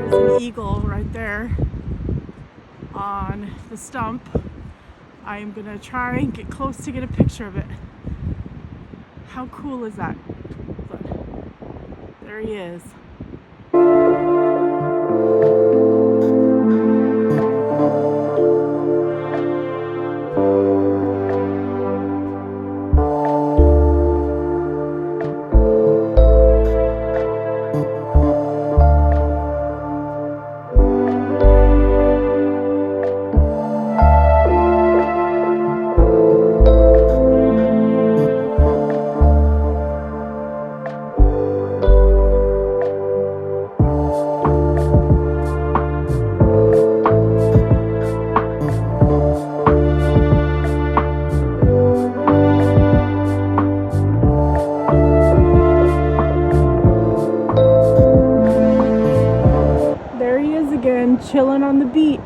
There's an eagle right there on the stump. I am gonna try and get close to get a picture of it. How cool is that? But there he is. Chilling on the beach.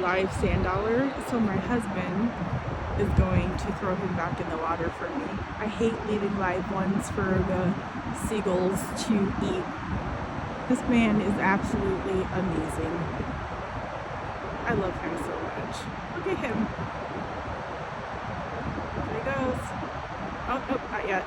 Live sand dollar, so my husband is going to throw him back in the water for me. I hate leaving live ones for the seagulls to eat. This man is absolutely amazing. I love him so much. Look at him. There he goes. Oh, nope, not yet.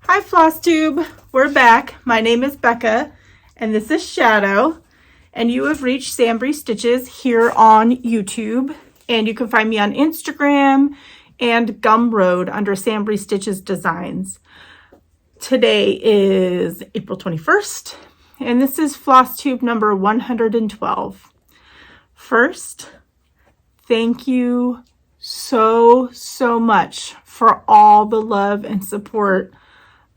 Hi Flosstube, we're back. My name is Becca and this is Shadow, and you have reached SamBrie Stitches here on YouTube, and you can find me on Instagram and Gumroad under SamBrie Stitches Designs. Today is April 21st and this is Flosstube number 112. First, thank you so much for all the love and support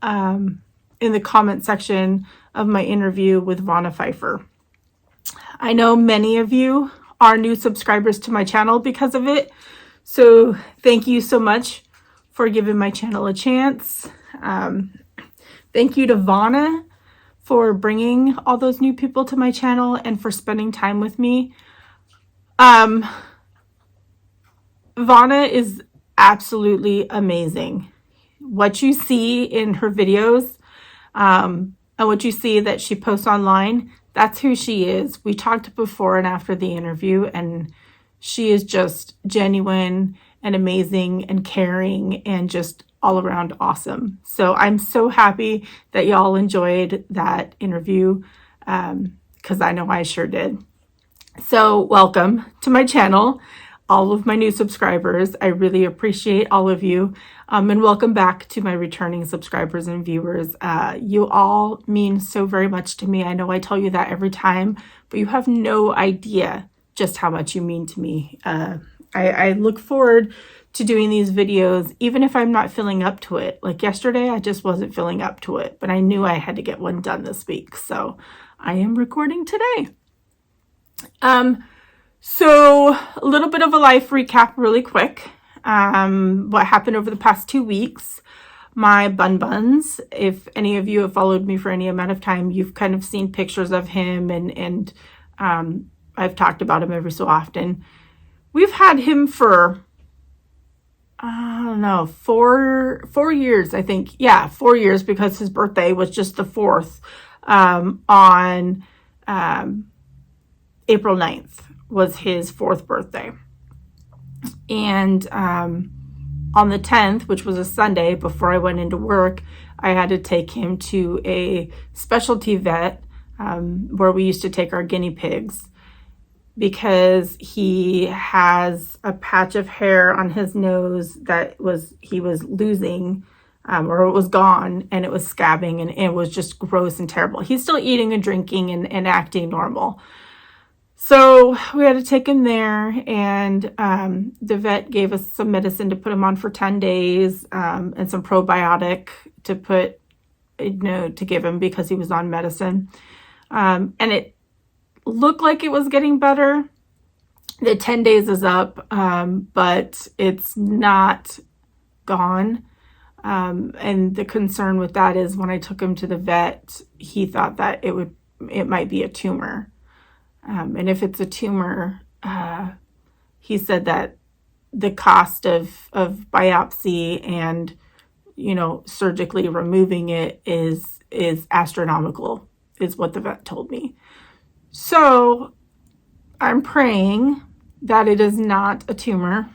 in the comment section of my interview with Pfeiffer. I know many of you are new subscribers to my channel because of it, so thank you so much for giving my channel a chance. Thank you to Vanna for bringing all those new people to my channel and for spending time with me. Vanna is absolutely amazing. What you see in her videos and what you see that she posts online, that's who she is. We talked before and after the interview, and she is just genuine and amazing and caring and just all around awesome. So I'm so happy that y'all enjoyed that interview because I know I sure did. So welcome to my channel, all of my new subscribers. I really appreciate all of you. And welcome back to my returning subscribers and viewers. You all mean so very much to me. I know I tell you that every time, but you have no idea just how much you mean to me. I look forward to doing these videos, even if I'm not feeling up to it. Like yesterday, I just wasn't feeling up to it, but I knew I had to get one done this week. So I am recording today. So a little bit of a life recap really quick. What happened over the past 2 weeks. My buns, if any of you have followed me for any amount of time, you've kind of seen pictures of him and I've talked about him every so often. We've had him for, I don't know, four years, I think. Yeah, 4 years, because his birthday was just the 4th on April 9th was his 4th birthday. And on the 10th, which was a Sunday, before I went into work, I had to take him to a specialty vet where we used to take our guinea pigs, because he has a patch of hair on his nose that he was losing, or it was gone, and it was scabbing, and it was just gross and terrible. He's still eating and drinking and acting normal. So we had to take him there, and the vet gave us some medicine to put him on for 10 days, and some probiotic to give him because he was on medicine. And it looked like it was getting better. The 10 days is up, but it's not gone. And the concern with that is when I took him to the vet, he thought that it might be a tumor. And if it's a tumor, he said that the cost of biopsy and, surgically removing it is astronomical, is what the vet told me. So I'm praying that it is not a tumor,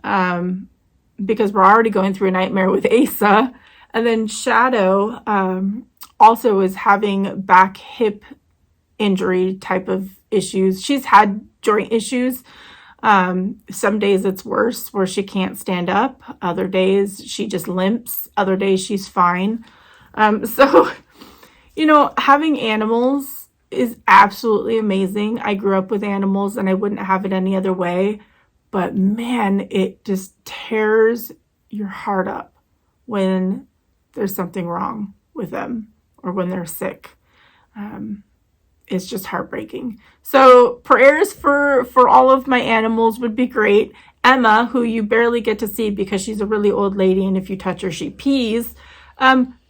because we're already going through a nightmare with Asa. And then Shadow also is having back hip injury type of issues. She's had joint issues. Some days it's worse, where she can't stand up. Other days she just limps. Other days she's fine. So, having animals is absolutely amazing. I grew up with animals and I wouldn't have it any other way. But man, it just tears your heart up when there's something wrong with them or when they're sick. It's just heartbreaking. So prayers for all of my animals would be great. Emma, who you barely get to see because she's a really old lady, and if you touch her, she pees.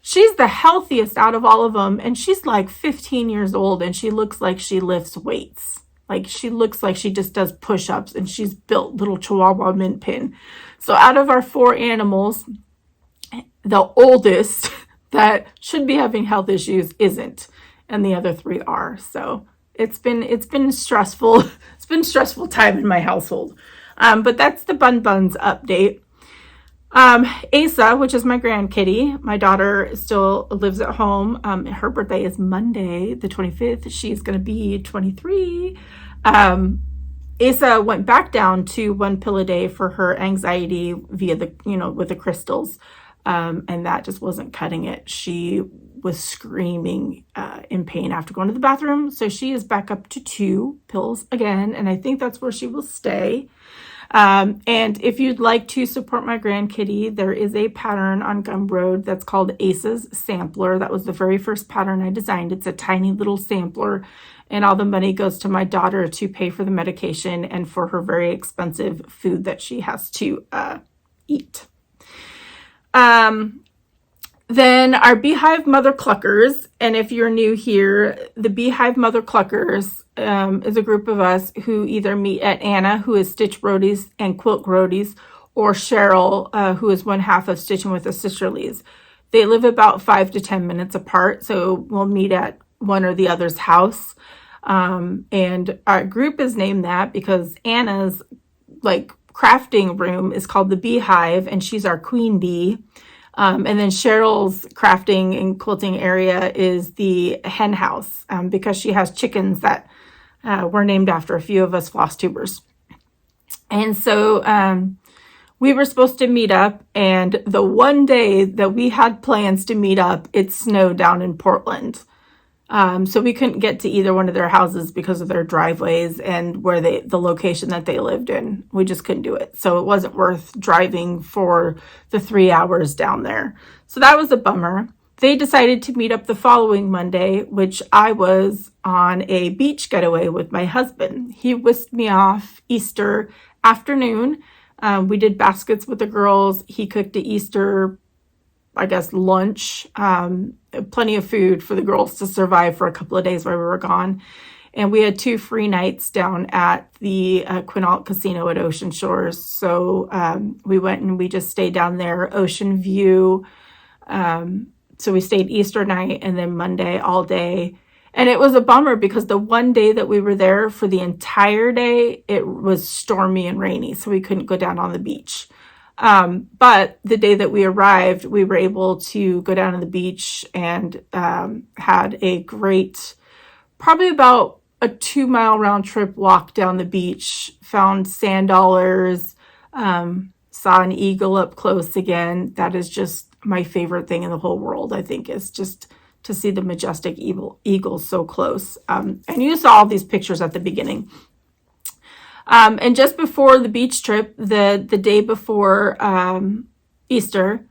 She's the healthiest out of all of them, and she's like 15 years old, and she looks like she lifts weights. Like, she looks like she just does push-ups, and she's built little Chihuahua mint pin. So out of our 4 animals, the oldest that should be having health issues isn't, and the other 3 are. So it's been stressful. It's been a stressful time in my household. But that's the buns update. Asa, which is my grandkitty, my daughter still lives at home. Her birthday is Monday, the 25th. She's going to be 23. Asa went back down to 1 pill a day for her anxiety via with the crystals. And that just wasn't cutting it. She was screaming in pain after going to the bathroom. So she is back up to 2 pills again, and I think that's where she will stay. And if you'd like to support my grandkitty, there is a pattern on Gumroad that's called Ace's Sampler. That was the very first pattern I designed. It's a tiny little sampler, and all the money goes to my daughter to pay for the medication and for her very expensive food that she has to eat. Then our Beehive Mother Cluckers, and if you're new here, the Beehive Mother Cluckers is a group of us who either meet at Anna, who is Stitch Roadies and Quilt Roadies, or Cheryl, who is one half of Stitching with the Sisterlies. They live about 5 to 10 minutes apart, so we'll meet at one or the other's house. And our group is named that because Anna's crafting room is called the Beehive, and she's our queen bee. And then Cheryl's crafting and quilting area is the hen house, because she has chickens that were named after a few of us Flosstubers. And so we were supposed to meet up, and the one day that we had plans to meet up, it snowed down in Portland. So we couldn't get to either one of their houses because of their driveways and where the location that they lived in. We just couldn't do it. So it wasn't worth driving for the 3 hours down there. So that was a bummer. They decided to meet up the following Monday, which I was on a beach getaway with my husband. He whisked me off Easter afternoon. We did baskets with the girls. He cooked the Easter, lunch, plenty of food for the girls to survive for a couple of days while we were gone. And we had 2 free nights down at the Quinault Casino at Ocean Shores. So we went and we just stayed down there, ocean view. So we stayed Easter night and then Monday all day. And it was a bummer because the one day that we were there for the entire day, it was stormy and rainy. So we couldn't go down on the beach. But the day that we arrived, we were able to go down to the beach and had a great, probably about a 2-mile round trip walk down the beach, found sand dollars, saw an eagle up close again. That is just my favorite thing in the whole world, I think, is just to see the majestic eagle so close. And you saw all these pictures at the beginning. And just before the beach trip, the day before Easter,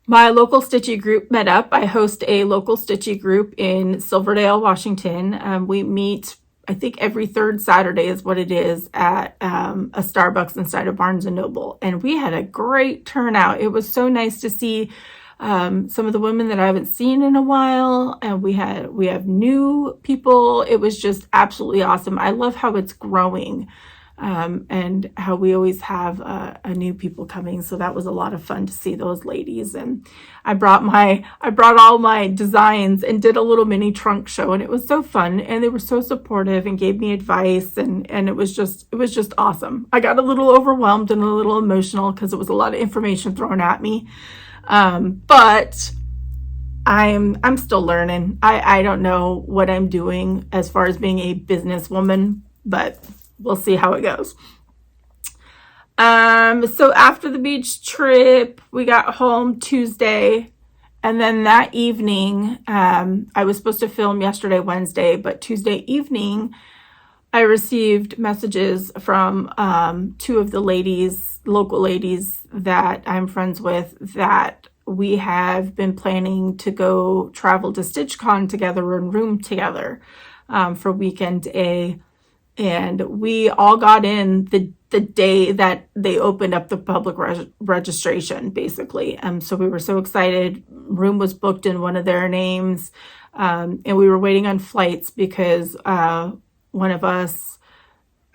my local Stitchy group met up. I host a local Stitchy group in Silverdale, Washington. We meet, I think, every 3rd Saturday is what it is, at a Starbucks inside of Barnes & Noble. And we had a great turnout. It was so nice to see some of the women that I haven't seen in a while. And we have new people. It was just absolutely awesome. I love how it's growing. And how we always have a new people coming. So that was a lot of fun to see those ladies. And I brought all my designs and did a little mini trunk show, and it was so fun. And they were so supportive and gave me advice, and it was just awesome. I got a little overwhelmed and a little emotional because it was a lot of information thrown at me. But I'm still learning. I don't know what I'm doing as far as being a businesswoman, but we'll see how it goes. So after the beach trip, we got home Tuesday, and then that evening, I was supposed to film yesterday, Wednesday, but Tuesday evening, I received messages from 2 of the ladies, local ladies that I'm friends with, that we have been planning to go travel to StitchCon together and room together for weekend A. And we all got in the day that they opened up the public registration, basically. So we were so excited. Room was booked in one of their names. And we were waiting on flights because one of us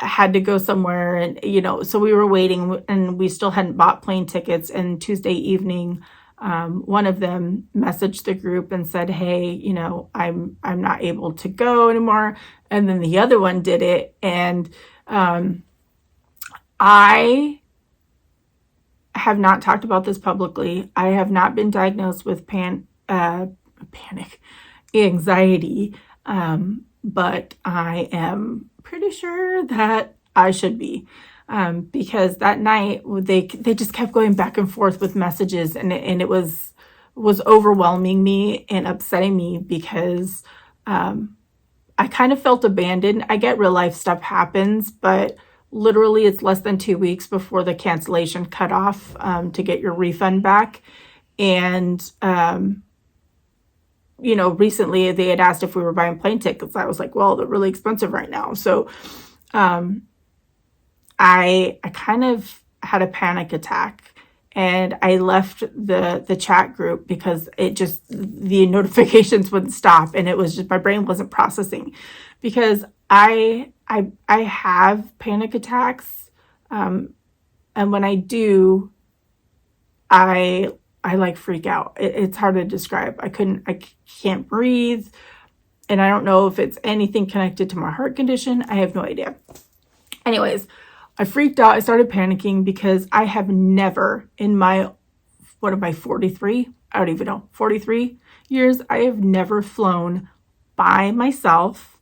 had to go somewhere. And, so we were waiting, and we still hadn't bought plane tickets. And Tuesday evening, one of them messaged the group and said, hey, I'm not able to go anymore. And then the other one did it. And I have not talked about this publicly. I have not been diagnosed with panic, anxiety. But I am pretty sure that I should be. Because that night they just kept going back and forth with messages, and it was was overwhelming me and upsetting me because I kind of felt abandoned. I get real life stuff happens, but literally it's less than 2 weeks before the cancellation cutoff to get your refund back. And, you know, recently they had asked if we were buying plane tickets. I was like, well, they're really expensive right now. So I kind of had a panic attack. And I left the chat group because it just, the notifications wouldn't stop. And it was just, my brain wasn't processing because I have panic attacks. And when I do, I like freak out. It's hard to describe. I can't breathe. And I don't know if it's anything connected to my heart condition. I have no idea. Anyways, I freaked out. I started panicking because I have never in my, what am I, 43? I don't even know, 43 years. I have never flown by myself.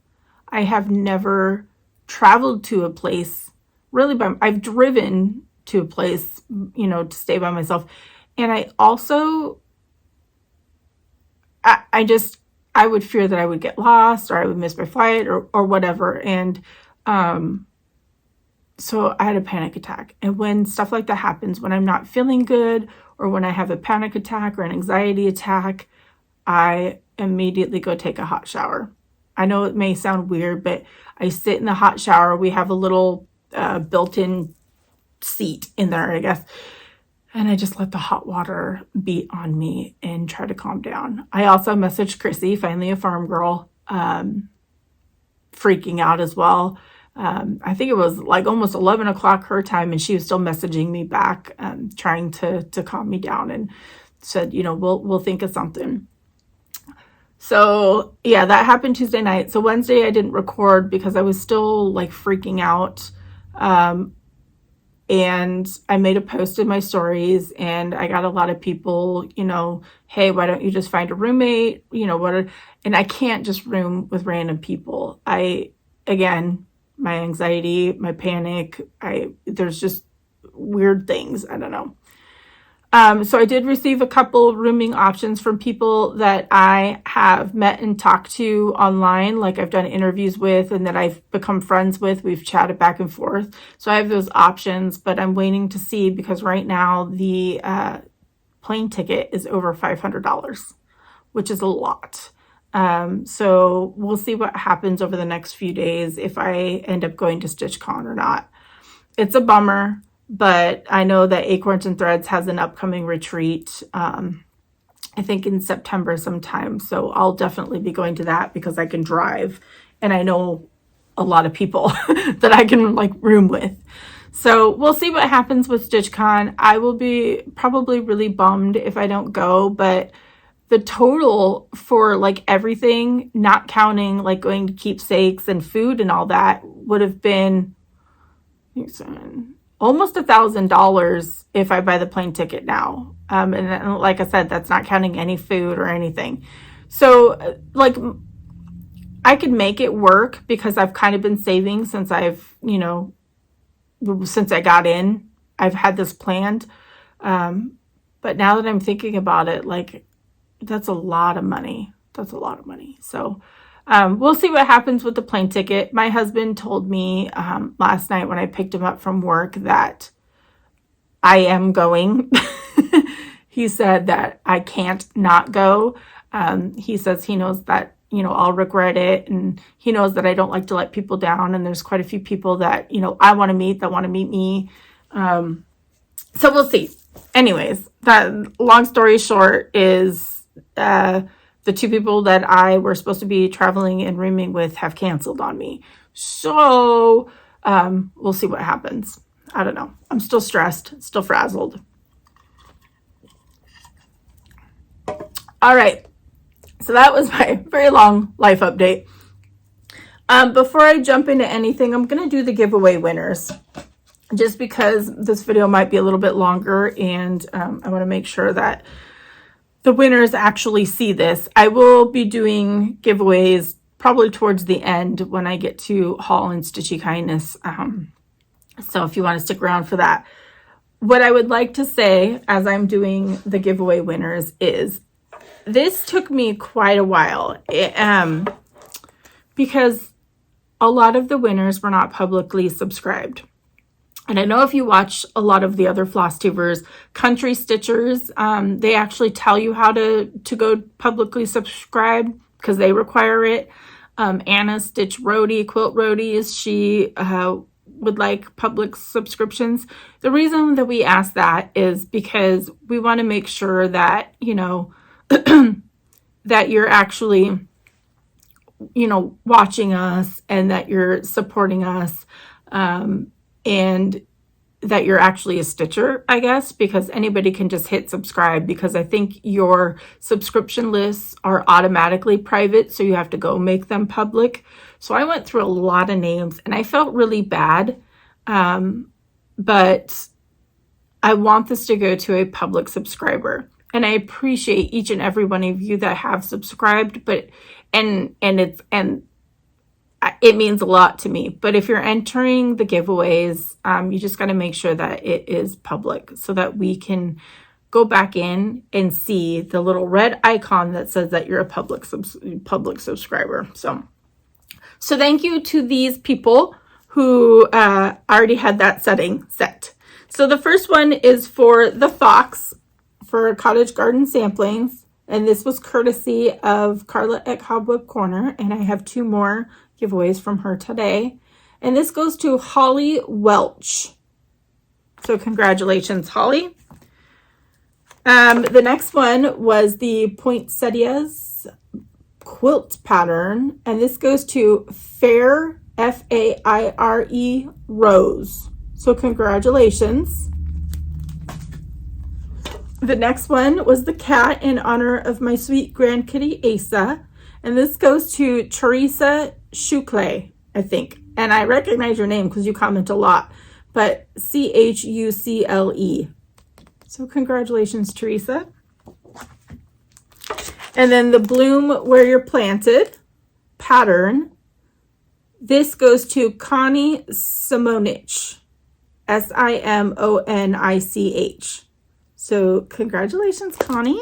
I have never traveled to a place really I've driven to a place, you know, to stay by myself. And I also, I would fear that I would get lost or I would miss my flight or whatever. And, so I had a panic attack. And when stuff like that happens, when I'm not feeling good or when I have a panic attack or an anxiety attack, I immediately go take a hot shower. I know it may sound weird, but I sit in the hot shower. We have a little built-in seat in there, I guess. And I just let the hot water beat on me and try to calm down. I also messaged Chrissy, finally a farm girl, freaking out as well. I think it was like almost 11 o'clock her time, and she was still messaging me back, trying to calm me down, and said, you know, we'll think of something. So yeah, that happened Tuesday night. So Wednesday I didn't record because I was still like freaking out. And I made a post in my stories and I got a lot of people, you know, hey, why don't you just find a roommate? You know, and I can't just room with random people. Again, my anxiety, my panic, there's just weird things. I don't know. So I did receive a couple rooming options from people that I have met and talked to online, like I've done interviews with and that I've become friends with. We've chatted back and forth. So I have those options, but I'm waiting to see because right now the plane ticket is over $500, which is a lot. So we'll see what happens over the next few days if I end up going to StitchCon or not. It's a bummer, but I know that Acorns and Threads has an upcoming retreat, I think in September sometime. So I'll definitely be going to that because I can drive and I know a lot of people that I can like room with. So we'll see what happens with StitchCon. I will be probably really bummed if I don't go, but the total for like everything, not counting like going to keepsakes and food and all that, would have been almost $1,000 if I buy the plane ticket now. And like I said, that's not counting any food or anything. So like I could make it work because I've kind of been saving since since I got in, I've had this planned. But now that I'm thinking about it, like that's a lot of money. That's a lot of money. So we'll see what happens with the plane ticket. My husband told me last night when I picked him up from work that I am going. He said that I can't not go. He says he knows that, I'll regret it. And he knows that I don't like to let people down. And there's quite a few people that, I want to meet that want to meet me. So we'll see. Anyways, that long story short is the two people that I were supposed to be traveling and rooming with have canceled on me. So we'll see what happens. I don't know. I'm still stressed, still frazzled. All right. So that was my very long life update. Before I jump into anything, I'm going to do the giveaway winners just because this video might be a little bit longer and I want to make sure that the winners actually see this. I will be doing giveaways probably towards the end when I get to Haul and Stitchy Kindness. So if you want to stick around for that. What I would like to say as I'm doing the giveaway winners is this took me quite a while because a lot of the winners were not publicly subscribed. And I know if you watch a lot of the other Flosstubers, Country Stitchers, they actually tell you how to go publicly subscribe because they require it. Anna Stitch Roadie, Quilt Roadies, she would like public subscriptions. The reason that we ask that is because we want to make sure that, you know, that you're actually, you know, watching us and that you're supporting us, and that you're actually a stitcher, I guess, because anybody can just hit subscribe, because I think your subscription lists are automatically private, so you have to go make them public. So I went through a lot of names and I felt really bad, but I want this to go to a public subscriber. And I appreciate each and every one of you that have subscribed, but it means a lot to me. But if you're entering the giveaways, you just got to make sure that it is public so that we can go back in and see the little red icon that says that you're a public subscriber. So thank you to these people who already had that setting set. So the first one is for the Fox for Cottage Garden Samplings. And this was courtesy of Carla at Cobweb Corner. And I have 2 more giveaways from her today. And this goes to Holly Welch. So congratulations, Holly. The next one was the Poinsettias quilt pattern. And this goes to Fair, F-A-I-R-E, Rose. So congratulations. The next one was the cat in honor of my sweet grandkitty Asa. And this goes to Teresa Shucle, I think. And I recognize your name because you comment a lot. But C-H-U-C-L-E. So congratulations, Teresa. And then the Bloom Where You're Planted pattern. This goes to Connie Simonich. S-I-M-O-N-I-C-H. So congratulations, Connie.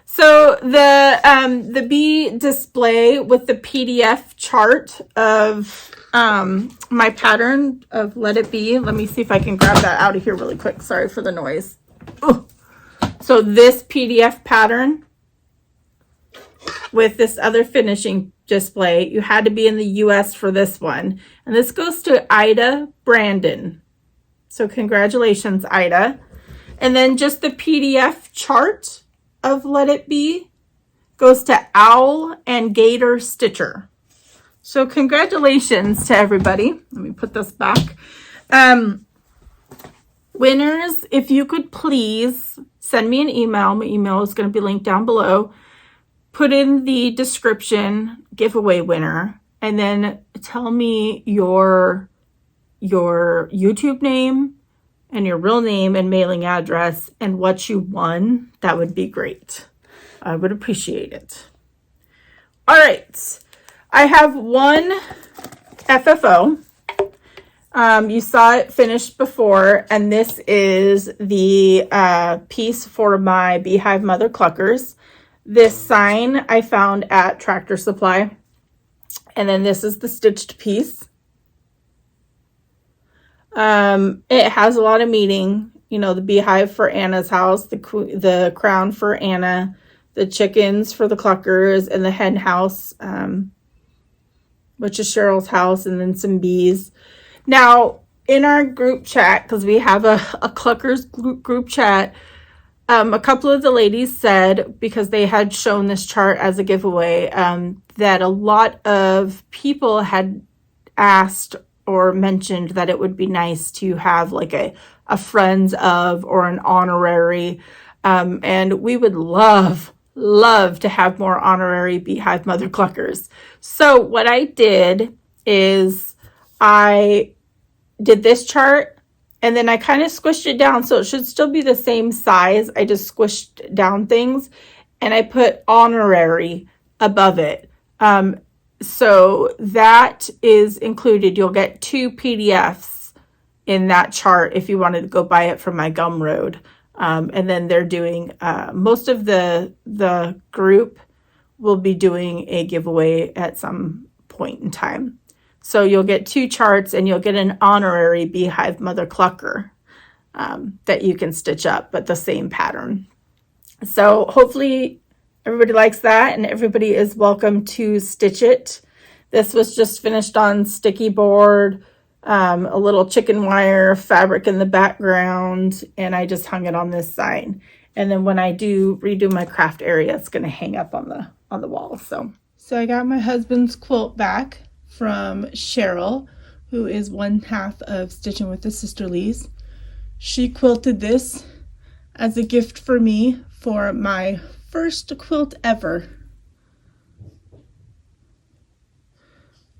So the bee display with the PDF chart of my pattern of Let It Be. Let me see if I can grab that out of here really quick. Sorry for the noise. Ooh. So this PDF pattern with this other finishing display, you had to be in the US for this one. And this goes to Ida Brandon. So congratulations, Ida. And then just the PDF chart of Let It Be goes to Owl and Gator Stitcher. So congratulations to everybody. Let me put this back. Winners, if you could please send me an email. My email is going to be linked down below. Put in the description giveaway winner and then tell me your YouTube name and your real name and mailing address and what you won. That would be great. I would appreciate it. All right. I have one FFO. You saw it finished before, and this is the piece for my Beehive Mother Cluckers. This sign I found at Tractor Supply. And then this is the stitched piece. It has a lot of meaning. You know, the beehive for Anna's house, the crown for Anna, the chickens for the Cluckers, and the hen house, which is Cheryl's house, and then some bees. Now, in our group chat, because we have a Cluckers group chat, a couple of the ladies said, because they had shown this chart as a giveaway, that a lot of people had asked or mentioned that it would be nice to have like a friends of or an honorary. And we would love to have more honorary Beehive Mother Cluckers. So what I did is I did this chart and then I kind of squished it down. So it should still be the same size. I just squished down things and I put honorary above it. So that is included. You'll get 2 PDFs in that chart if you wanted to go buy it from my Gumroad. And then they're doing, most of the group will be doing a giveaway at some point in time. So you'll get 2 charts and you'll get an honorary Beehive Mother Clucker that you can stitch up, but the same pattern. So hopefully everybody likes that and everybody is welcome to stitch it. This was just finished on sticky board, a little chicken wire fabric in the background, and I just hung it on this side. And then when I do redo my craft area, it's going to hang up on the wall. So I got my husband's quilt back from Cheryl, who is one half of Stitching with the Sisterlies. She quilted this as a gift for me for my first quilt ever.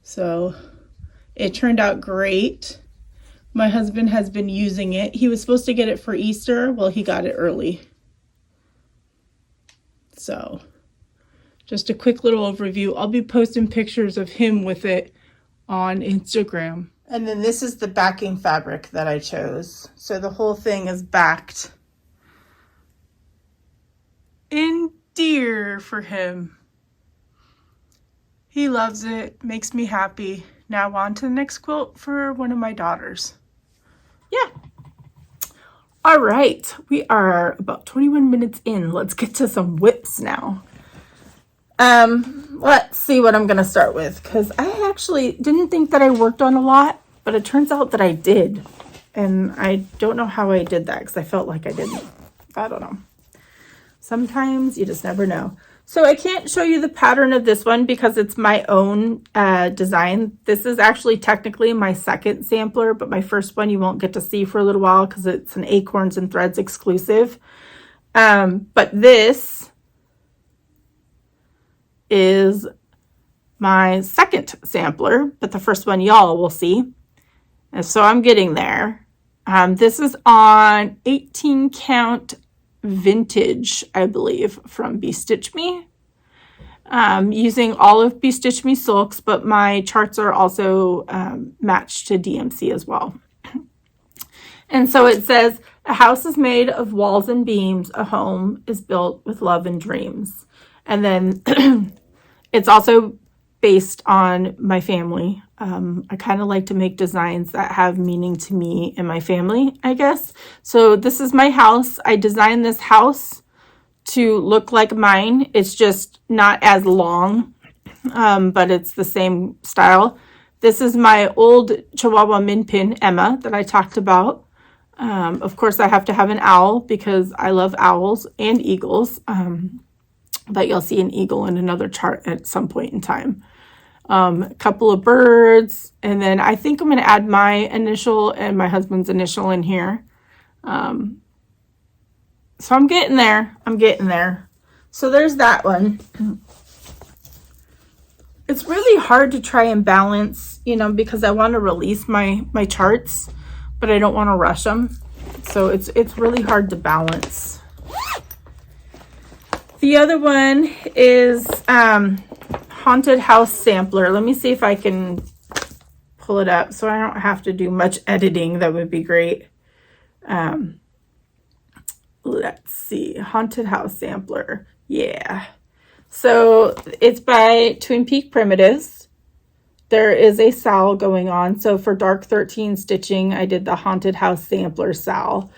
So it turned out great. My husband has been using it. He was supposed to get it for Easter. Well, he got it early. So just a quick little overview. I'll be posting pictures of him with it on Instagram. And then this is the backing fabric that I chose. So the whole thing is backed in deer for him. He loves it, makes me happy. Now on to the next quilt for one of my daughters. Yeah. All right, we are about 21 minutes in. Let's get to some whips now. Let's see what I'm going to start with, because I actually didn't think that I worked on a lot, but it turns out that I did. And I don't know how I did that, because I felt like I didn't. I don't know. Sometimes you just never know. So I can't show you the pattern of this one because it's my own design. This is actually technically my second sampler, but my first one you won't get to see for a little while because it's an Acorns and Threads exclusive. But this is my second sampler, but the first one y'all will see. And so I'm getting there. This is on 18 count vintage, I believe, from Be Stitch Me. Using all of Be Stitch Me silks, but my charts are also matched to DMC as well. And so it says, a house is made of walls and beams, a home is built with love and dreams. And then it's also based on my family. I kind of like to make designs that have meaning to me and my family, I guess. So this is my house. I designed this house to look like mine. It's just not as long, but it's the same style. This is my old Chihuahua min pin, Emma, that I talked about. Of course, I have to have an owl because I love owls and eagles. But you'll see an eagle in another chart at some point in time. A couple of birds, and then I think I'm going to add my initial and my husband's initial in here. So I'm getting there. So there's that one. It's really hard to try and balance, because I want to release my charts, but I don't want to rush them. So it's really hard to balance. The other one is Haunted House Sampler. Let me see if I can pull it up so I don't have to do much editing. That would be great. Let's see. Haunted House Sampler. Yeah. So it's by Twin Peak Primitives. There is a SAL going on. So for Dark 13 stitching, I did the Haunted House Sampler SAL.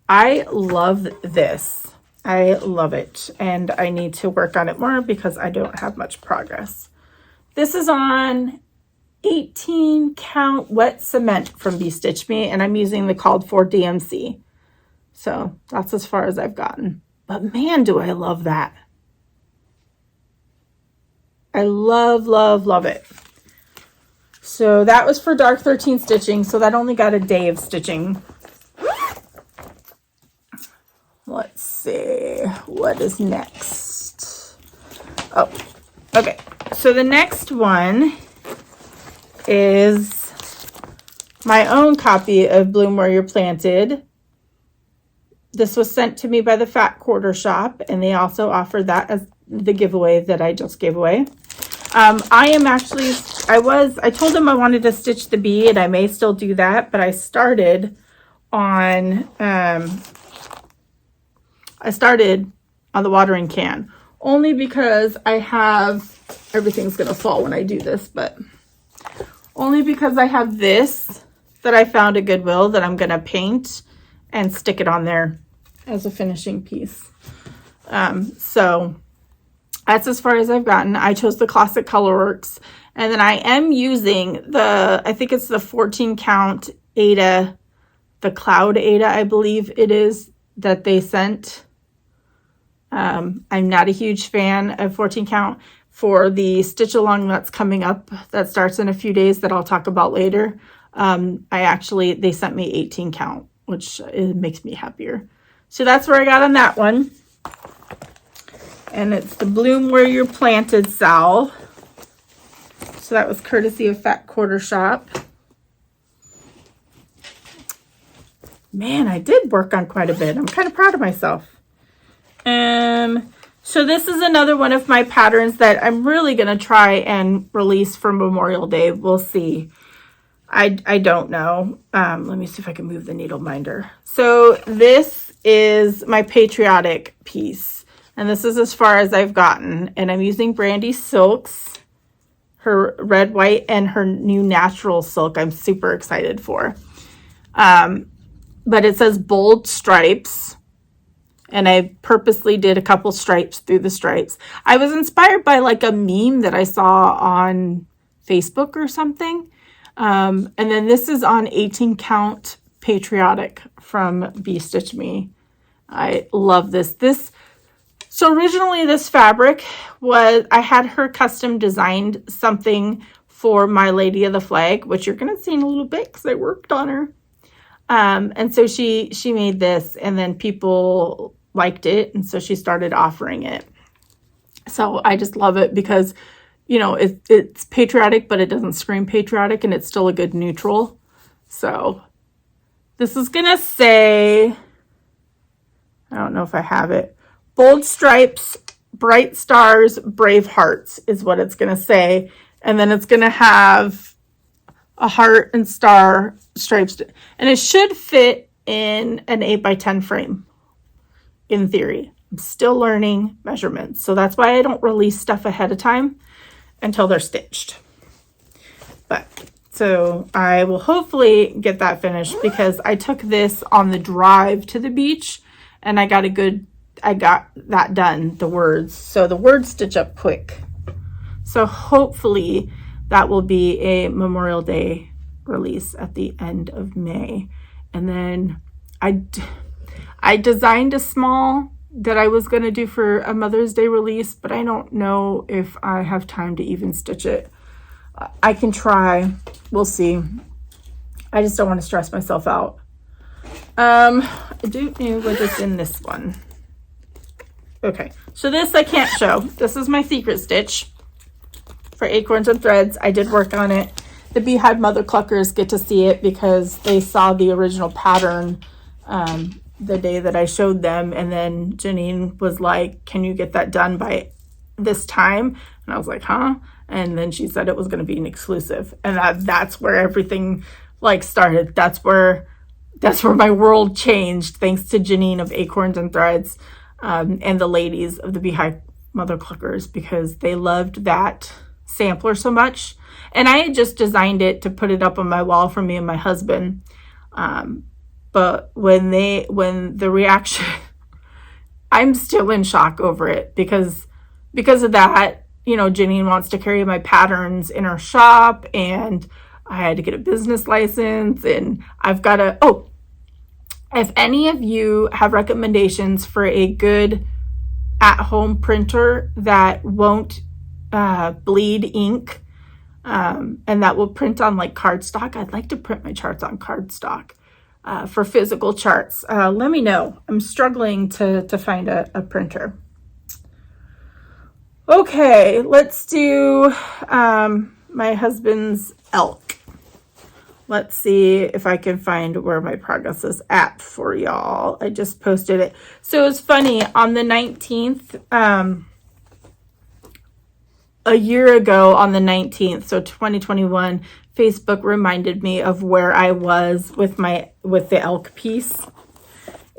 I love this. I love it, and I need to work on it more because I don't have much progress. This is on 18 count wet cement from Be Stitch Me, and I'm using the called for DMC. So that's as far as I've gotten. But man, do I love that. I love, love, love it. So that was for Dark 13 stitching, so that only got a day of stitching. Let's see, what is next? Oh, okay. So the next one is my own copy of Bloom Where You're Planted. This was sent to me by the Fat Quarter Shop, and they also offered that as the giveaway that I just gave away. I told them I wanted to stitch the bee, and I may still do that, but I started on I started on the watering can only because I have, everything's going to fall when I do this, but only because I have this that I found at Goodwill that I'm going to paint and stick it on there as a finishing piece. So that's as far as I've gotten. I chose the Classic Colorworks, and then I am using the, I think it's the 14 count Ada, the Cloud Ada, I believe it is, that they sent. I'm not a huge fan of 14 count for the stitch along that's coming up that starts in a few days that I'll talk about later. They sent me 18 count, which makes me happier. So that's where I got on that one. And it's the Bloom Where You're Planted Sal. So that was courtesy of Fat Quarter Shop. Man, I did work on quite a bit. I'm kind of proud of myself. So this is another one of my patterns that I'm really going to try and release for Memorial Day. We'll see. I don't know. Let me see if I can move the needle minder. So this is my patriotic piece. And this is as far as I've gotten. And I'm using Brandy Silks, her red, white, and her new natural silk I'm super excited for. But it says bold stripes. And I purposely did a couple stripes through the stripes. I was inspired by like a meme that I saw on Facebook or something. And then this is on 18 count patriotic from Bee Stitch Me. I love this. So originally this fabric was, I had her custom designed something for My Lady of the Flag, which you're going to see in a little bit because I worked on her. And so she made this, and then people liked it, and so she started offering it. So I just love it because, you know, it's patriotic, but it doesn't scream patriotic, and it's still a good neutral. So this is gonna say, I don't know if I have it, bold stripes, bright stars, brave hearts is what it's gonna say. And then it's gonna have a heart and star stripes, and it should fit in an 8x10 frame in theory. I'm still learning measurements, so that's why I don't release stuff ahead of time until they're stitched. But so I will hopefully get that finished because I took this on the drive to the beach and I got that done, the words. So the words stitch up quick. So hopefully that will be a Memorial Day release at the end of May. And then I designed a small that I was going to do for a Mother's Day release, but I don't know if I have time to even stitch it. I can try. We'll see. I just don't want to stress myself out. I do know what is in this one. Okay, so this I can't show. This is my secret stitch for Acorns and Threads. I did work on it. The Beehive Mother Cluckers get to see it because they saw the original pattern the day that I showed them, and then Janine was like, can you get that done by this time? And I was like, huh? And then she said it was going to be an exclusive, and that's where everything like started. That's where my world changed, thanks to Janine of Acorns and Threads and the ladies of the Beehive Mother Cluckers, because they loved that sampler so much. And I had just designed it to put it up on my wall for me and my husband. But when the reaction, I'm still in shock over it because of that. You know, Janine wants to carry my patterns in her shop, and I had to get a business license, and I've got to, if any of you have recommendations for a good at-home printer that won't bleed ink, and that will print on like cardstock, I'd like to print my charts on cardstock. For physical charts, let me know. I'm struggling to find a printer. Okay, let's do my husband's elk. Let's see if I can find where my progress is at for y'all. I just posted it. So it's funny, on the 19th, a year ago on the 19th, so 2021, Facebook reminded me of where I was with the elk piece.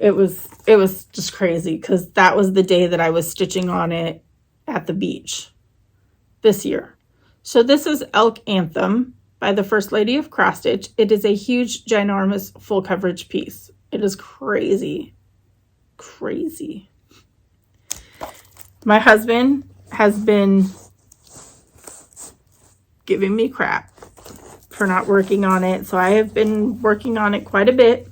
it was just crazy because that was the day that I was stitching on it at the beach this year. So this is Elk Anthem by the First Lady of Cross Stitch. It is a huge, ginormous, full coverage piece. It is crazy. Crazy. My husband has been giving me crap for not working on it. So I have been working on it quite a bit.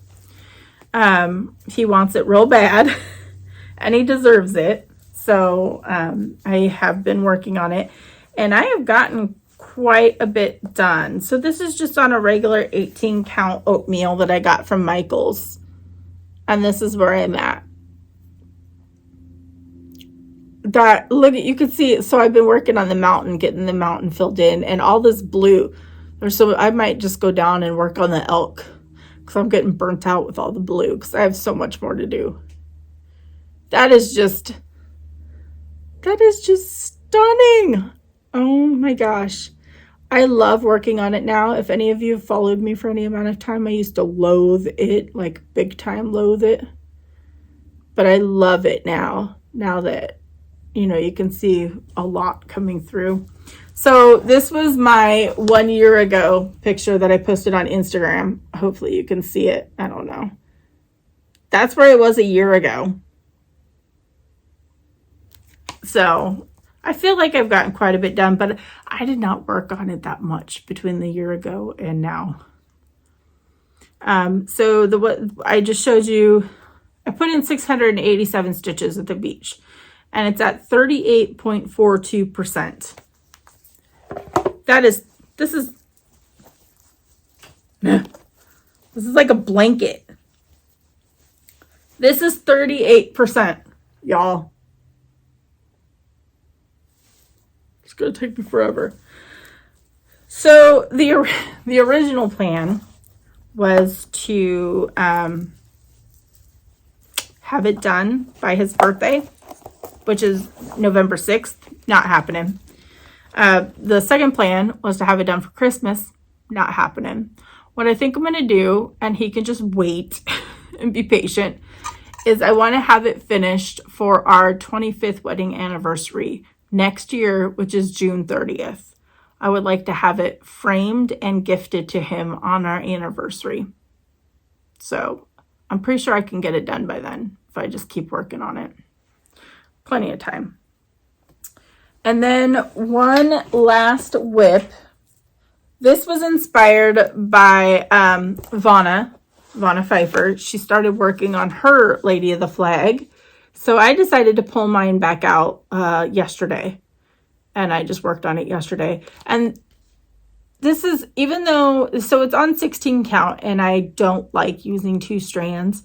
He wants it real bad and he deserves it. So I have been working on it and I have gotten quite a bit done. So this is just on a regular 18 count oatmeal that I got from Michael's. And this is where I'm at. That, look, you can see it. So I've been working on the mountain, getting the mountain filled in, and all this blue. So I might just go down and work on the elk because I'm getting burnt out with all the blue because I have so much more to do. That is just stunning. Oh my gosh. I love working on it now. If any of you have followed me for any amount of time, I used to loathe it, like big time loathe it. But I love it now that, you know, you can see a lot coming through. So this was my 1 year ago picture that I posted on Instagram. Hopefully you can see it. I don't know. That's where it was a year ago. So I feel like I've gotten quite a bit done, but I did not work on it that much between the year ago and now. So what I just showed you, I put in 687 stitches at the beach, and it's at 38.42%. This is like a blanket. This is 38%, y'all. It's gonna take me forever. So the original plan was to have it done by his birthday, which is November 6th. Not happening. The second plan was to have it done for Christmas. Not happening. What I think I'm going to do, and he can just wait and be patient, is I want to have it finished for our 25th wedding anniversary next year, which is June 30th. I would like to have it framed and gifted to him on our anniversary. So I'm pretty sure I can get it done by then if I just keep working on it. Plenty of time. And then one last whip. This was inspired by Vanna Pfeiffer. She started working on her Lady of the Flag. So I decided to pull mine back out yesterday. And I just worked on it yesterday. And this is, even though, so it's on 16 count and I don't like using 2 strands.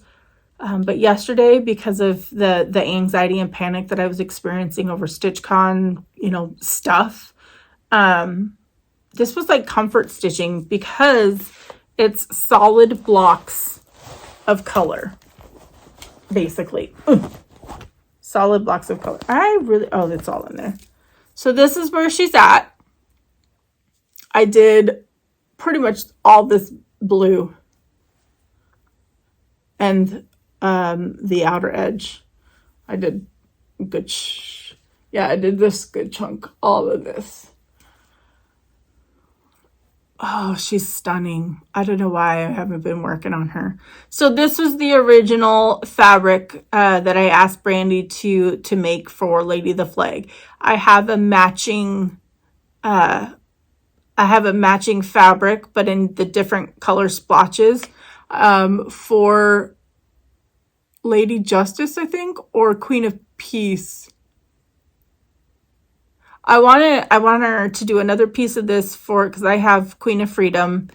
But yesterday, because of the anxiety and panic that I was experiencing over StitchCon, you know, stuff, this was like comfort stitching because it's solid blocks of color, basically. Solid blocks of color. Oh, it's all in there. So this is where she's at. I did pretty much all this blue and the outer edge. I did good. I did this good chunk, all of this. Oh, she's stunning. I don't know why I haven't been working on her. So this was the original fabric that I asked Brandy to make for Lady of the Flag. I have a matching fabric, but in the different color splotches for Lady Justice, I think, or Queen of Peace. I want her to do another piece of this because I have Queen of Freedom,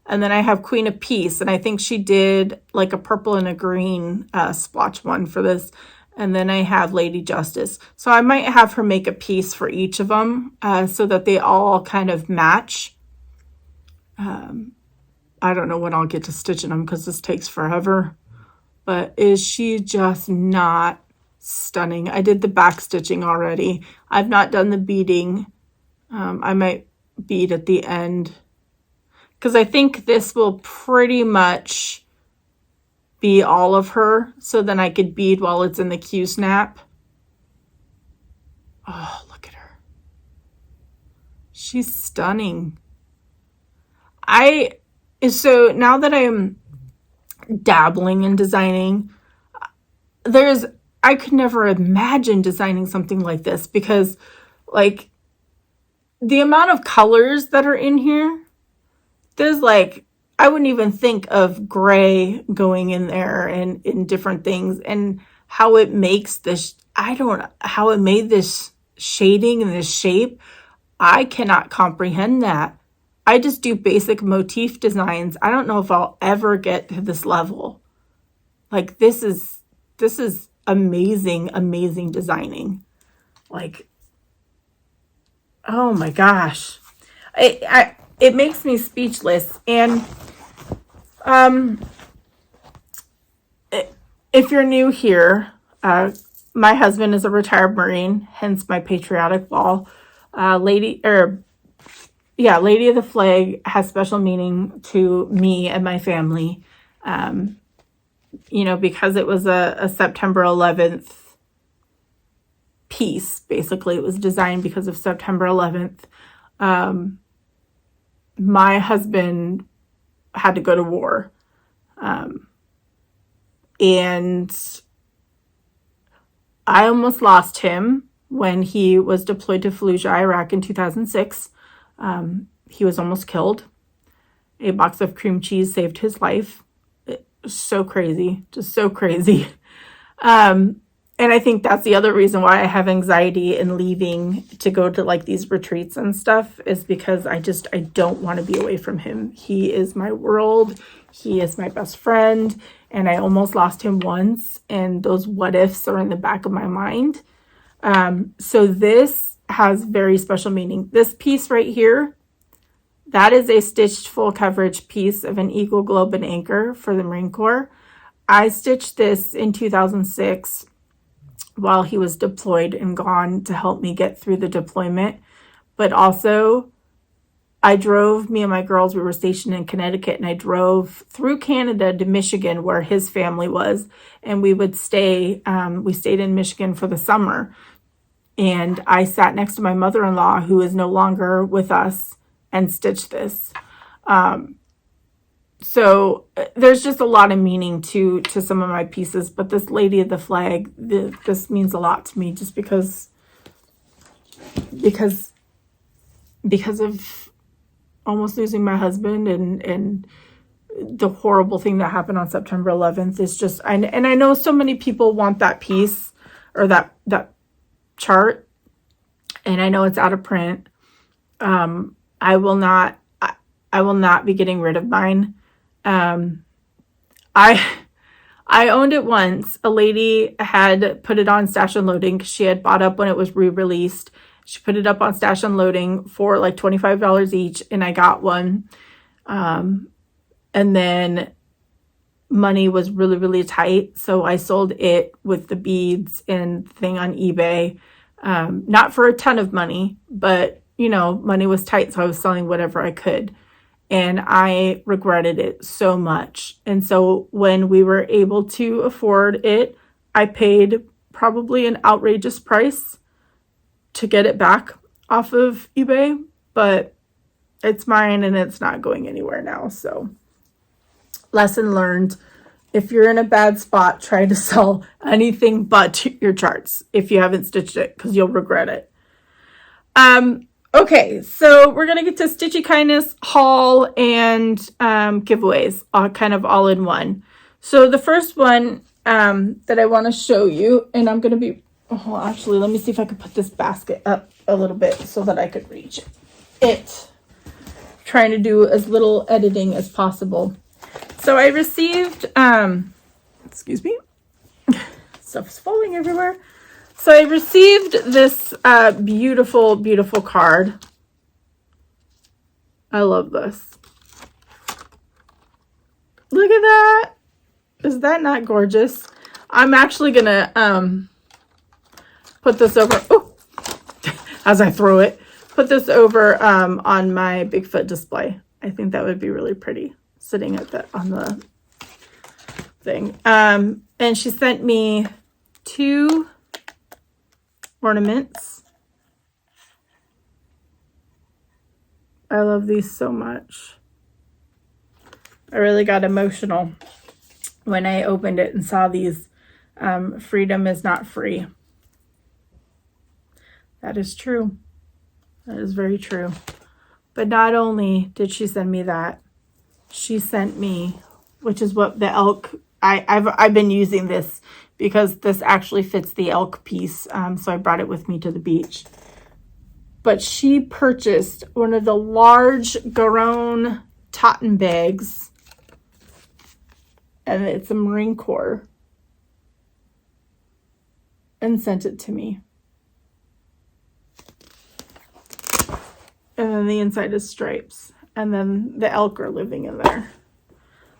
and then I have Queen of Peace, and I think she did like a purple and a green splotch one for this, and then I have Lady Justice. So I might have her make a piece for each of them so that they all kind of match. I don't know when I'll get to stitching them because this takes forever, but is she just not stunning? I did the back stitching already. I've not done the beading. I might bead at the end because I think this will pretty much be all of her so then I could bead while it's in the Q-snap. Oh, look at her. She's stunning. So now that I am dabbling in designing, I could never imagine designing something like this because like the amount of colors that are in here, there's like, I wouldn't even think of gray going in there and in different things, and how it makes this, how it made this shading and this shape. I cannot comprehend that. I just do basic motif designs. I don't know if I'll ever get to this level. Like this is amazing, amazing designing. Like, oh my gosh. It makes me speechless. And if you're new here, my husband is a retired Marine, hence my patriotic ball. Lady of the Flag has special meaning to me and my family. Because it was a September 11th piece. Basically, it was designed because of September 11th. My husband had to go to war. And I almost lost him when he was deployed to Fallujah, Iraq in 2006. He was almost killed. A box of cream cheese saved his life. So crazy, just so crazy. And I think that's the other reason why I have anxiety in leaving to go to like these retreats and stuff, is because I don't want to be away from him. He is my world. He is my best friend. And I almost lost him once. And those what ifs are in the back of my mind. So this has very special meaning. This piece right here, that is a stitched full coverage piece of an Eagle, Globe, and Anchor for the Marine Corps. I stitched this in 2006 while he was deployed and gone to help me get through the deployment. But also, me and my girls, we were stationed in Connecticut, and I drove through Canada to Michigan where his family was. And we would stay, we stayed in Michigan for the summer. And I sat next to my mother-in-law, who is no longer with us, and stitched this. So there's just a lot of meaning to some of my pieces, but this Lady of the Flag, this means a lot to me just because of almost losing my husband and the horrible thing that happened on September 11th is just, and I know so many people want that piece or that chart, and I know it's out of print. I will not be getting rid of mine. I owned it once. A lady had put it on Stash and Loading because she had bought up when it was re-released. She put it up on Stash and Loading for like $25 each, and I got one. And then money was really, really tight, so I sold it with the beads and thing on eBay. Not for a ton of money, but money was tight, so I was selling whatever I could. And I regretted it so much. And so when we were able to afford it, I paid probably an outrageous price to get it back off of eBay. But it's mine and it's not going anywhere now. So lesson learned. If you're in a bad spot, try to sell anything but your charts if you haven't stitched it, because you'll regret it. Okay, so we're going to get to Stitchy Kindness, haul, and giveaways, all in one. So the first one that I want to show you, and I'm going to be, actually, let me see if I can put this basket up a little bit so that I could reach it. Trying to do as little editing as possible. So I received, excuse me, stuff's falling everywhere. So I received this beautiful, beautiful card. I love this. Look at that. Is that not gorgeous? I'm actually going to put this over, as I throw it, put this over on my Bigfoot display. I think that would be really pretty, sitting on the thing. And she sent me 2 ornaments. I love these so much. I really got emotional when I opened it and saw these. Freedom is not free. That is true. That is very true. But not only did she send me that, she sent me, which is what the elk, I've been using this because this actually fits the elk piece. So I brought it with me to the beach. But she purchased one of the large Garonne Totten bags. And it's a Marine Corps. And sent it to me. And then the inside is stripes. And then the elk are living in there.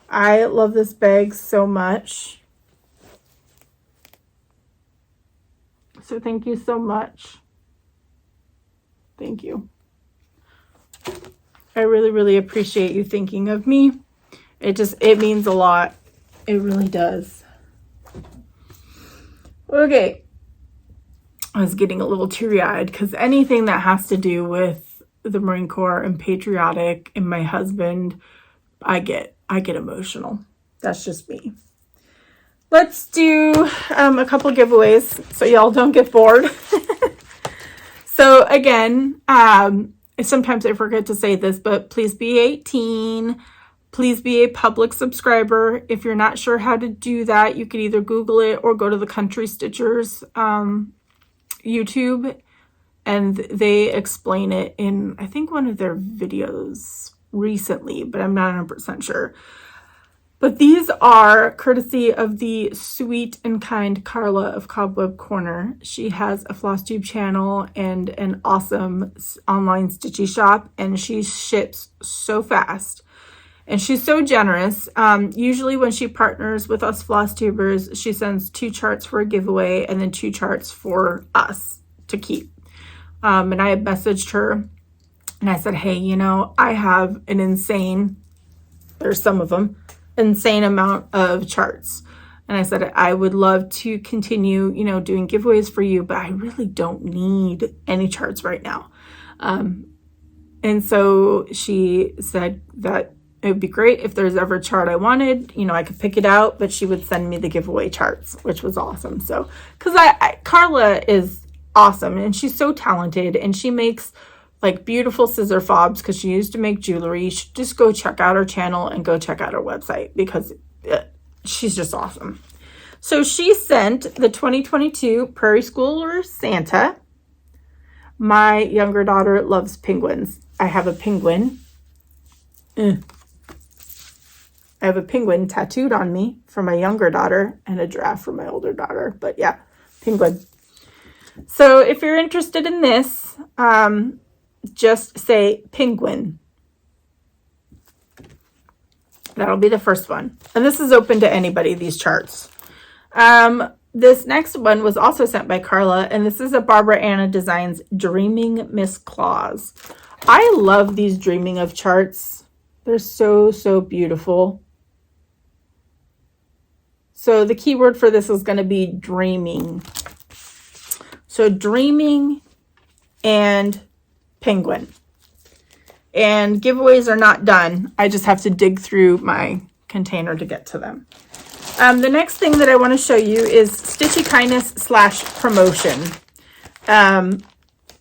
I love this bag so much. So thank you so much. Thank you. I really, really appreciate you thinking of me. It means a lot. It really does. Okay. I was getting a little teary-eyed because anything that has to do with the Marine Corps and patriotic and my husband, I get emotional. That's just me. Let's do a couple giveaways so y'all don't get bored. So again, sometimes I forget to say this, but please be 18. Please be a public subscriber. If you're not sure how to do that, you can either Google it or go to the Country Stitchers YouTube, and they explain it in, I think, one of their videos recently, but I'm not 100% sure. But these are courtesy of the sweet and kind Carla of Cobweb Corner. She has a Flosstube channel and an awesome online stitchy shop, and she ships so fast. And she's so generous. Usually when she partners with us Flosstubers, she sends 2 charts for a giveaway and then 2 charts for us to keep. And I had messaged her and I said, hey, you know, I have an insane, there's some of them, insane amount of charts. And I said, I would love to continue, you know, doing giveaways for you, but I really don't need any charts right now. And so she said that it would be great if there's ever a chart I wanted, you know, I could pick it out, but she would send me the giveaway charts, which was awesome. So, because Carla is awesome and she's so talented and she makes like beautiful scissor fobs because she used to make jewelry. You should just go check out her channel and go check out her website because she's just awesome. So she sent the 2022 Prairie Schooler Santa. My younger daughter loves penguins. I have a penguin. I have a penguin tattooed on me for my younger daughter and a giraffe for my older daughter. But yeah, penguin. So if you're interested in this, just say penguin. That'll be the first one. And this is open to anybody, these charts. This next one was also sent by Carla, and this is a Barbara Anna Designs Dreaming Miss Claus. I love these Dreaming of charts. They're so, so beautiful. So the keyword for this is going to be dreaming. So dreaming and penguin. And giveaways are not done. I just have to dig through my container to get to them. The next thing that I want to show you is Stitchy Kindness / promotion.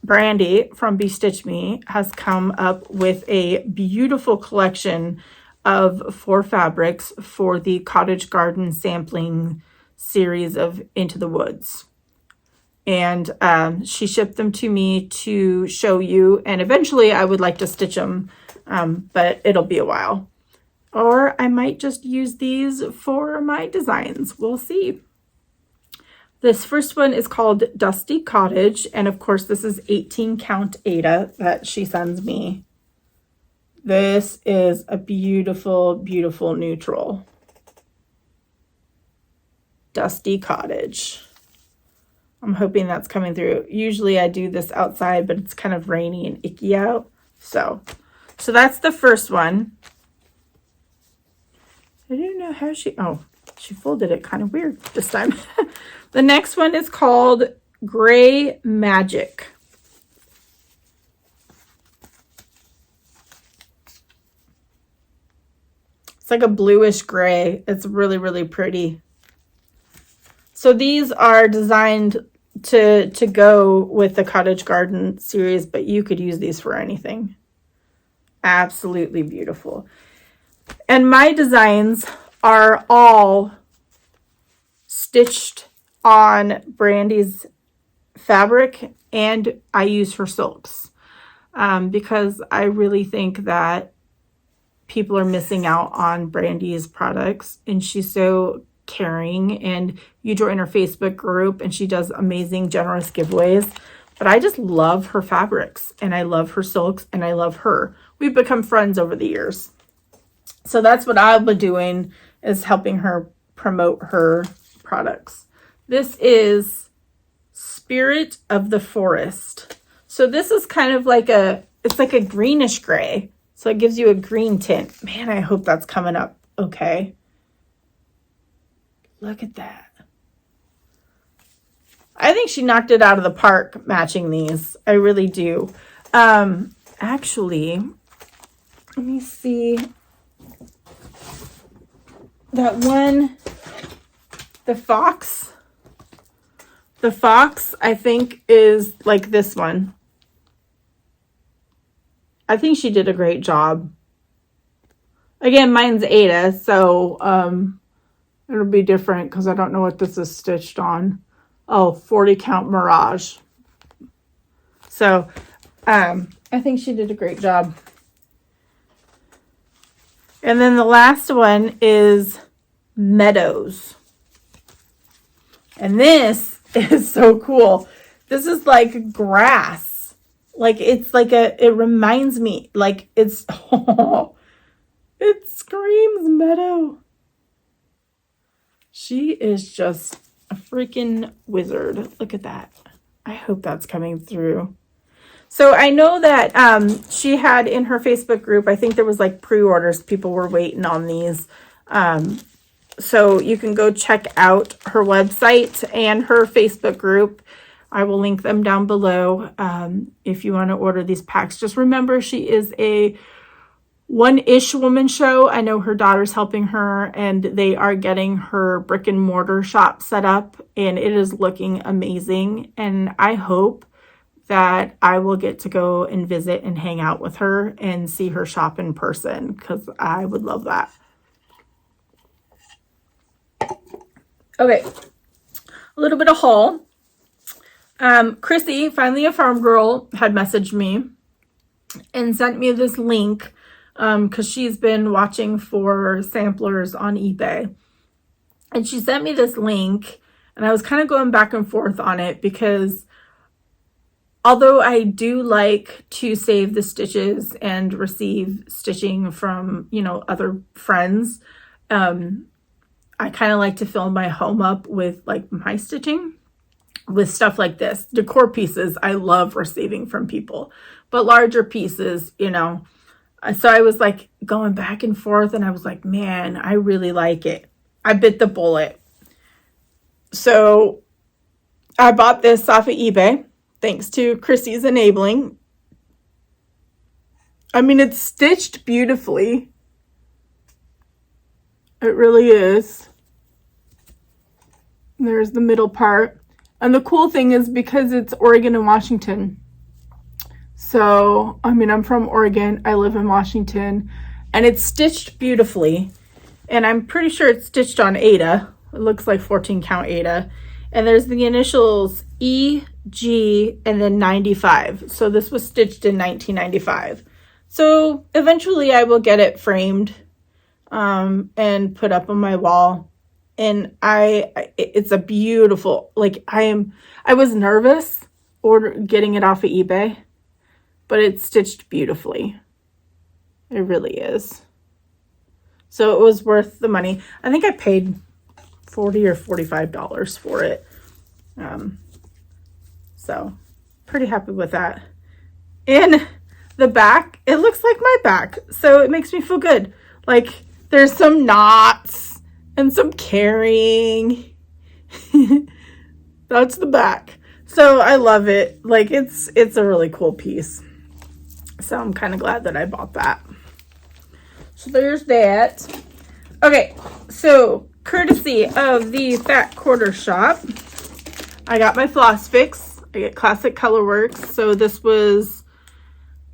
Brandy from Be Stitch Me has come up with a beautiful collection of 4 fabrics for the Cottage Garden sampling series of Into the Woods. And she shipped them to me to show you, and eventually I would like to stitch them, but it'll be a while. Or I might just use these for my designs. We'll see. This first one is called Dusty Cottage, and of course this is 18 count Ada that she sends me. This is a beautiful, beautiful neutral. Dusty Cottage. I'm hoping that's coming through. Usually I do this outside, but it's kind of rainy and icky out. So that's the first one. I don't know how she She folded it kind of weird this time. The next one is called Gray Magic. It's like a bluish gray. It's really, really pretty. So these are designed to go with the Cottage Garden series, but you could use these for anything. Absolutely beautiful. And my designs are all stitched on Brandy's fabric, and I use her silks because I really think that people are missing out on Brandy's products, and she's so caring, and you join her Facebook group and she does amazing generous giveaways. But I just love her fabrics, and I love her silks, and I love her. We've become friends over the years. So that's what I'll be doing, is helping her promote her products. This is Spirit of the Forest. So this is kind of like it's like a greenish gray. So it gives you a green tint. Man, I hope that's coming up okay. Look at that. I think she knocked it out of the park matching these. I really do. Actually, let me see. That one, the fox. The fox, I think, is like this one. I think she did a great job. Again, mine's Ada, so it'll be different because I don't know what this is stitched on. Oh, 40 count Mirage. So, I think she did a great job. And then the last one is Meadows. And this is so cool. This is like grass. Like it's like it reminds me, like it's, oh, it screams meadow. She is just a freaking wizard. Look at that. I hope that's coming through. So I know that she had in her Facebook group, I think there was like pre-orders. People were waiting on these. So you can go check out her website and her Facebook group. I will link them down below if you want to order these packs. Just remember, she is a one-ish woman show. I know her daughter's helping her, and they are getting her brick and mortar shop set up, and it is looking amazing. And I hope that I will get to go and visit and hang out with her and see her shop in person, because I would love that. Okay, a little bit of haul. Chrissy, finally a farm girl, had messaged me and sent me this link because she's been watching for samplers on eBay. And she sent me this link, and I was kind of going back and forth on it because although I do like to save the stitches and receive stitching from, you know, other friends, I kind of like to fill my home up with like my stitching with stuff like this. Decor pieces I love receiving from people, but larger pieces, you know. So I was like going back and forth, and I was like, man, I really like it. I bit the bullet. So I bought this off of eBay, thanks to Chrissy's enabling. I mean, it's stitched beautifully. It really is. There's the middle part. And the cool thing is because it's Oregon and Washington. So, I mean, I'm from Oregon. I live in Washington. And it's stitched beautifully. And I'm pretty sure it's stitched on Ada. It looks like 14 count Ada. And there's the initials E, G, and then 95. So this was stitched in 1995. So eventually I will get it framed and put up on my wall. And it's a beautiful, like I was nervous getting it off of eBay, but it's stitched beautifully. It really is. So it was worth the money. I think I paid $40 or $45 for it. So pretty happy with that. In the back, it looks like my back. So it makes me feel good. Like there's some knots and some carrying. That's the back. So I love it. Like it's a really cool piece. So I'm kind of glad that I bought that. So there's that. Okay, so courtesy of the Fat Quarter Shop, I got my Floss Fix. I get Classic Colorworks. So this was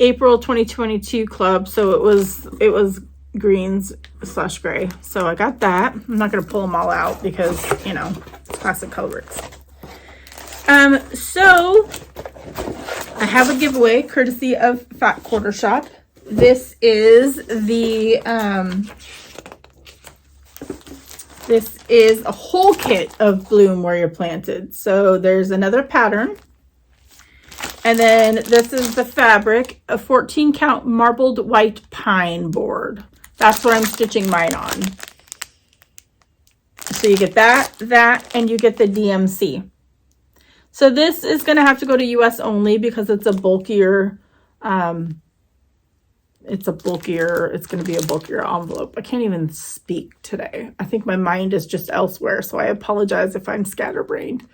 April 2022 club. So it was greens / gray. So I got that. I'm not going to pull them all out because, you know, it's Classic Colorworks. So I have a giveaway courtesy of Fat Quarter Shop. This is the, this is a whole kit of Bloom Where You're Planted. So there's another pattern. And then this is the fabric, a 14 count marbled white pine board. That's what I'm stitching mine on. So you get that, and you get the DMC. So this is going to have to go to US only because it's a bulkier, it's going to be a bulkier envelope. I can't even speak today. I think my mind is just elsewhere. So I apologize if I'm scatterbrained.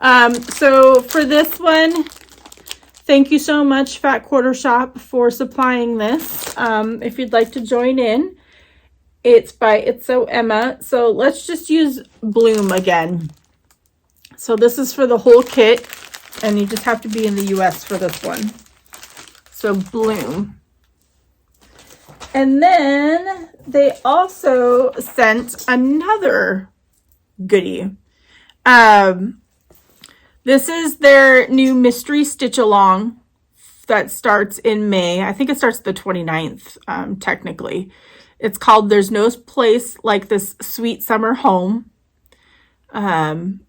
So for this one, thank you so much, Fat Quarter Shop, for supplying this. If you'd like to join in, it's by It's So Emma. So let's just use Bloom again. So this is for the whole kit, and you just have to be in the US for this one. So Bloom. And then they also sent another goodie. This is their new mystery stitch along that starts in May. I think it starts the 29th, technically. It's called There's No Place Like This Sweet Summer Home.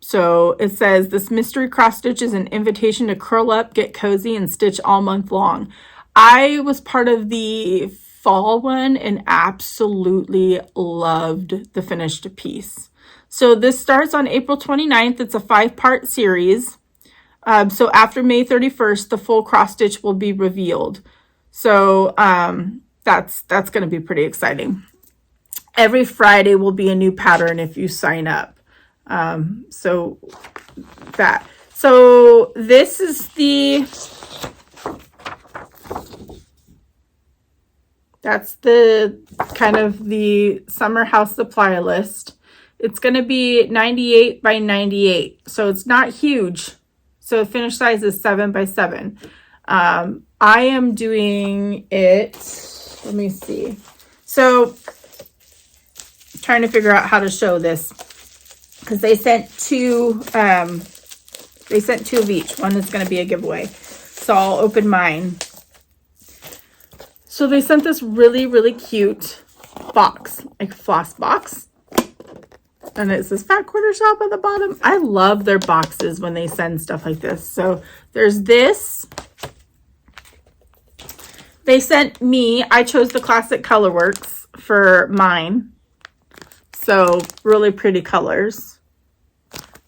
So it says this mystery cross stitch is an invitation to curl up, get cozy, and stitch all month long. I was part of the fall one and absolutely loved the finished piece. So this starts on April 29th. It's a 5-part series. So after May 31st, the full cross stitch will be revealed. So that's going to be pretty exciting. Every Friday will be a new pattern if you sign up. So this is that's the kind of the summer house supply list. It's going to be 98 by 98. So it's not huge. So finish size is 7 by 7. I am doing it, let me see. So trying to figure out how to show this because they sent two of each. One is going to be a giveaway. So I'll open mine. So they sent this really, really cute box, like floss box. And it says Fat Quarter Shop at the bottom. I love their boxes when they send stuff like this. So there's this. They sent me, I chose the Classic Colorworks for mine. So really pretty colors.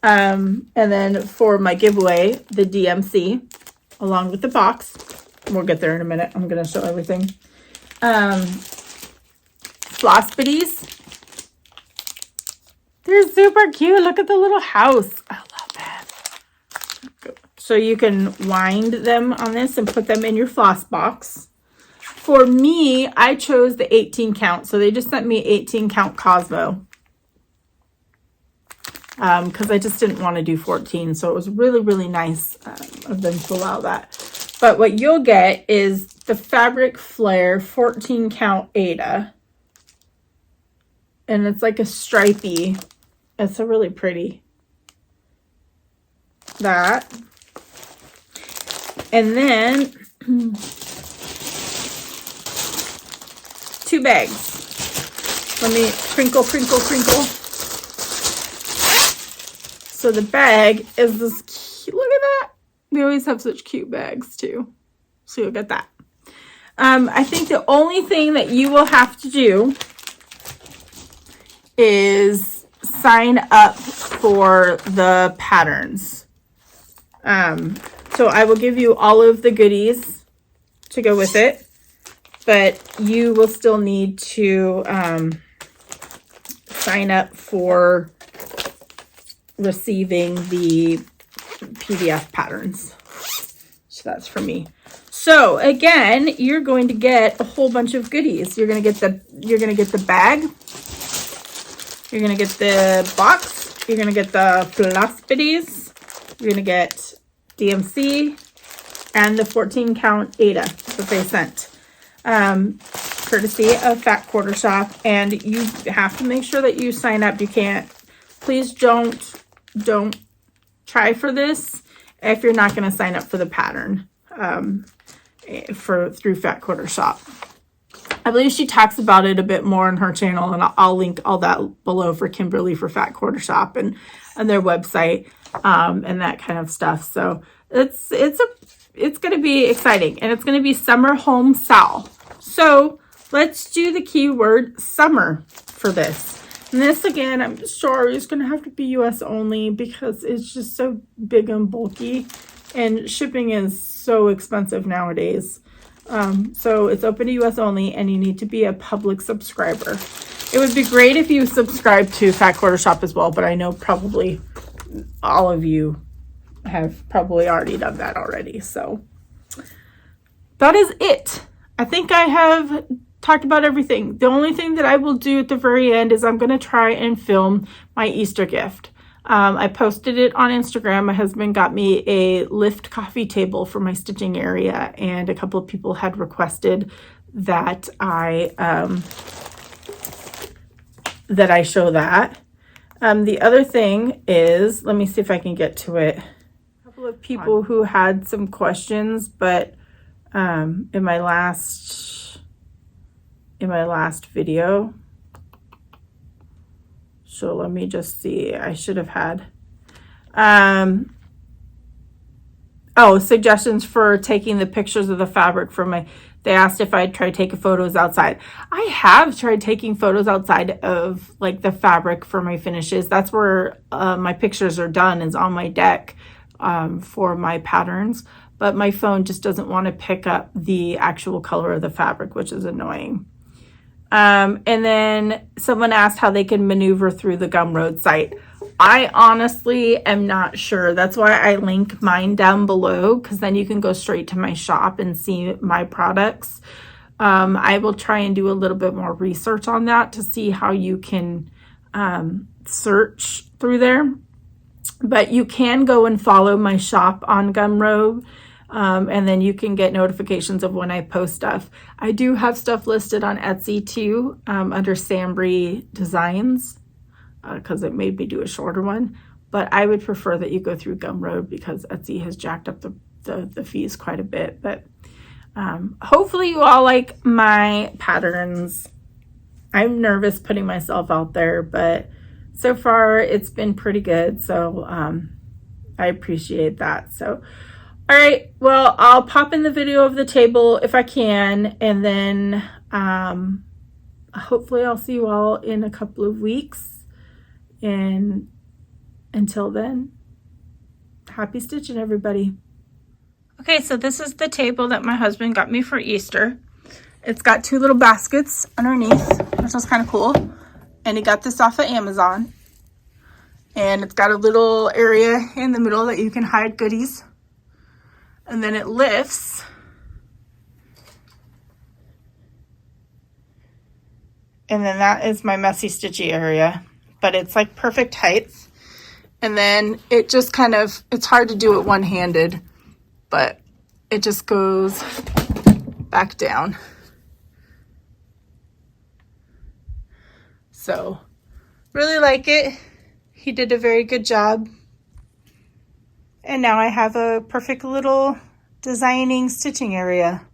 And then for my giveaway, the DMC, along with the box. We'll get there in a minute. I'm going to show everything. Flosstubers. They're super cute. Look at the little house. I love it. So you can wind them on this and put them in your floss box. For me, I chose the 18 count. So they just sent me 18 count Cosmo. Because I just didn't want to do 14. So it was really, really nice of them to allow that. But what you'll get is the Fabric Flare 14 count Ada. And it's like a stripey. It's a really pretty. That. And then 2 bags. Let me crinkle. So the bag is this cute. Look at that. They always have such cute bags too. So you'll get that. I think the only thing that you will have to do is sign up for the patterns. So I will give you all of the goodies to go with it, but you will still need to sign up for receiving the PDF patterns. So that's for me. So again, you're going to get a whole bunch of goodies. You're gonna get the bag. You're gonna get the box. You're gonna get the Flosstubers. You're gonna get DMC and the 14 count Ada that they sent, courtesy of Fat Quarter Shop. And you have to make sure that you sign up. You can't. Please don't try for this if you're not going to sign up for the pattern through Fat Quarter Shop. I believe she talks about it a bit more on her channel, and I'll link all that below for Kimberly for Fat Quarter Shop and their website and that kind of stuff. So it's going to be exciting, and it's going to be summer home sale. So let's do the keyword summer for this. And this, again, I'm sure is going to have to be US only because it's just so big and bulky, and shipping is so expensive nowadays. So it's open to US only, and you need to be a public subscriber. It would be great if you subscribe to Fat Quarter Shop as well, but I know probably all of you have probably already done that already. So that is it. I think I have talked about everything. The only thing that I will do at the very end is I'm going to try and film my Easter gift. I posted it on Instagram. My husband got me a lift coffee table for my stitching area, and a couple of people had requested that I show that. The other thing is, let me see if I can get to it. A couple of people who had some questions, but in my last video. So let me just see. I should have had suggestions for taking the pictures of the fabric from my. They asked if I'd try taking photos outside. I have tried taking photos outside of like the fabric for my finishes. That's where my pictures are done, is on my deck for my patterns. But my phone just doesn't want to pick up the actual color of the fabric, which is annoying. And then someone asked how they can maneuver through the Gumroad site. I honestly am not sure. That's why I link mine down below, because then you can go straight to my shop and see my products. I will try and do a little bit more research on that to see how you can search through there. But you can go and follow my shop on Gumroad. And then you can get notifications of when I post stuff. I do have stuff listed on Etsy too, under SamBrie Designs, because it made me do a shorter one. But I would prefer that you go through Gumroad because Etsy has jacked up the fees quite a bit. But hopefully you all like my patterns. I'm nervous putting myself out there, but so far it's been pretty good. So I appreciate that. So. All right, well, I'll pop in the video of the table if I can, and then hopefully I'll see you all in a couple of weeks. And until then, happy stitching, everybody. Okay, so this is the table that my husband got me for Easter. It's got two little baskets underneath, which is kind of cool. And he got this off of Amazon. And it's got a little area in the middle that you can hide goodies. And then it lifts. And then that is my messy stitchy area. But it's like perfect height. And then it just kind of, it's hard to do it one-handed. But it just goes back down. So, really like it. He did a very good job. And now I have a perfect little designing stitching area.